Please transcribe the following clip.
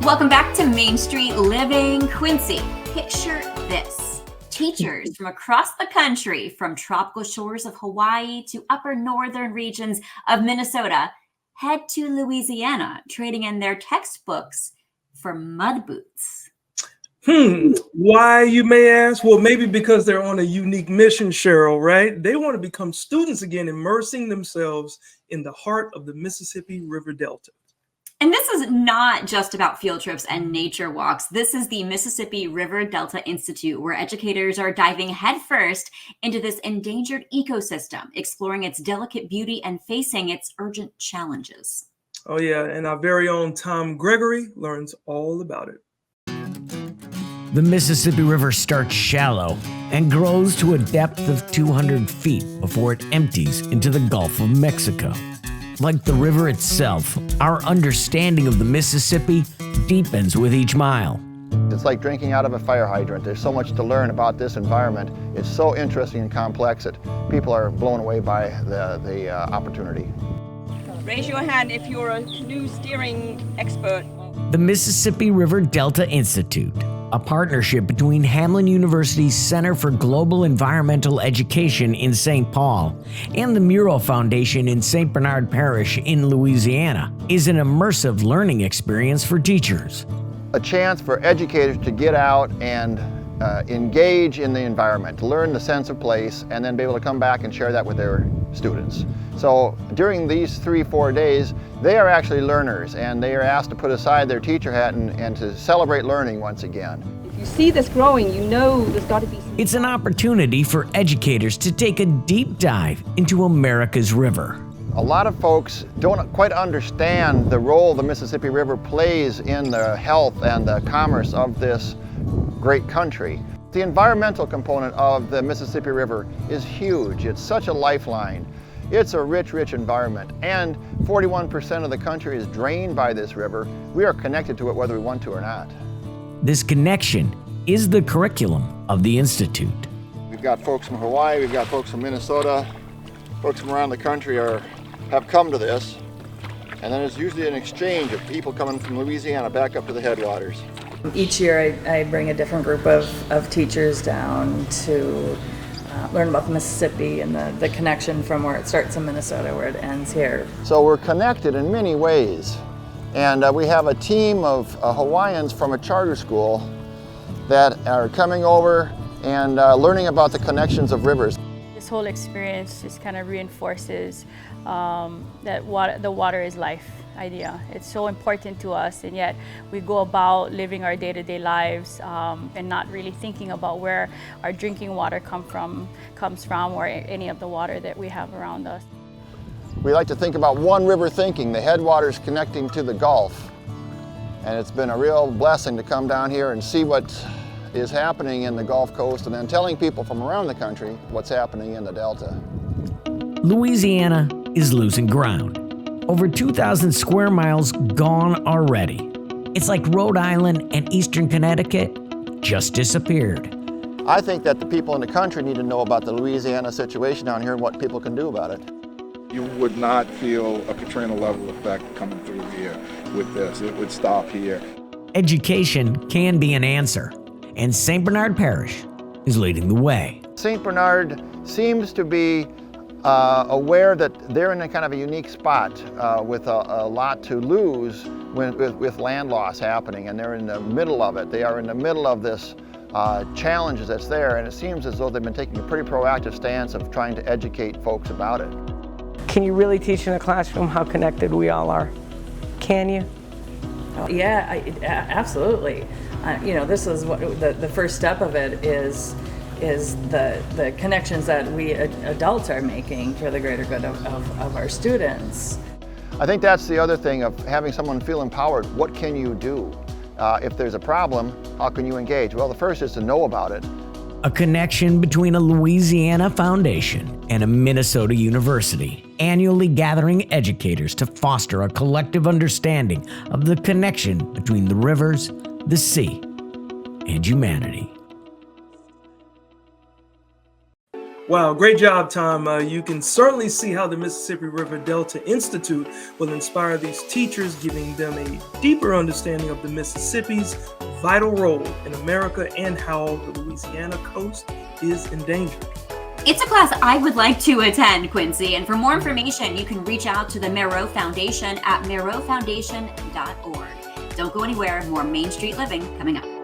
Welcome back to Main Street Living. Quincy, picture this. Teachers from across the country, from tropical shores of Hawaii to upper northern regions of Minnesota, head to Louisiana, trading in their textbooks for mud boots. Why, you may ask? Well, maybe because they're on a unique mission, Cheryl, right? They want to become students again, immersing themselves in the heart of the Mississippi River Delta. And this is not just about field trips and nature walks. This is the Mississippi River Delta Institute, where educators are diving headfirst into this endangered ecosystem, exploring its delicate beauty and facing its urgent challenges. Oh, yeah. And our very own Tom Gregory learns all about it. The Mississippi River starts shallow and grows to a depth of 200 feet before it empties into the Gulf of Mexico. Like the river itself, our understanding of the Mississippi deepens with each mile. It's like drinking out of a fire hydrant. There's so much to learn about this environment. It's so interesting and complex that people are blown away by the opportunity. Raise your hand if you're a canoe steering expert. The Mississippi River Delta Institute, a partnership between Hamline University's Center for Global Environmental Education in St. Paul and the Mural Foundation in St. Bernard Parish in Louisiana, is an immersive learning experience for teachers. A chance for educators to get out and engage in the environment, to learn the sense of place, and then be able to come back and share that with their students. So during these 3-4 days, they are actually learners, and they are asked to put aside their teacher hat and to celebrate learning once again. If you see this growing, you know there's got to be some... It's an opportunity for educators to take a deep dive into America's river. A lot of folks don't quite understand the role the Mississippi River plays in the health and the commerce of this great country. The environmental component of the Mississippi River is huge. It's such a lifeline. It's a rich, rich environment, and 41% of the country is drained by this river. We are connected to it whether we want to or not. This connection is the curriculum of the Institute. We've got folks from Hawaii, we've got folks from Minnesota, folks from around the country have come to this, and then there's usually an exchange of people coming from Louisiana back up to the headwaters. Each year I bring a different group of teachers down to learn about the Mississippi and the connection from where it starts in Minnesota, where it ends here. So we're connected in many ways. And we have a team of Hawaiians from a charter school that are coming over and learning about the connections of rivers. This whole experience just kind of reinforces that the water is life idea. It's so important to us, and yet we go about living our day-to-day lives and not really thinking about where our drinking water comes from, or any of the water that we have around us. We like to think about one river thinking, the headwaters connecting to the Gulf. And it's been a real blessing to come down here and see what is happening in the Gulf Coast, and then telling people from around the country what's happening in the Delta. Louisiana is losing ground. Over 2,000 square miles gone already. It's like Rhode Island and Eastern Connecticut just disappeared. I think that the people in the country need to know about the Louisiana situation down here and what people can do about it. You would not feel a Katrina level effect coming through here with this. It would stop here. Education can be an answer, and St. Bernard Parish is leading the way. St. Bernard seems to be aware that they're in a kind of a unique spot with a lot to lose with land loss happening, and they're in the middle of it. They are in the middle of this challenges that's there, and it seems as though they've been taking a pretty proactive stance of trying to educate folks about it. Can you really teach in a classroom how connected we all are? Can you? Yeah, absolutely. This is what the first step of it is the connections that we adults are making for the greater good of our students. I think that's the other thing of having someone feel empowered. What can you do? If there's a problem, how can you engage? Well, the first is to know about it. A connection between a Louisiana foundation and a Minnesota university, annually gathering educators to foster a collective understanding of the connection between the rivers, the sea, and humanity. Wow, great job, Tom. You can certainly see how the Mississippi River Delta Institute will inspire these teachers, giving them a deeper understanding of the Mississippi's vital role in America and how the Louisiana coast is endangered. It's a class I would like to attend, Quincy. And for more information, you can reach out to the Merrow Foundation at merrowfoundation.org. Don't go anywhere. More Main Street Living coming up.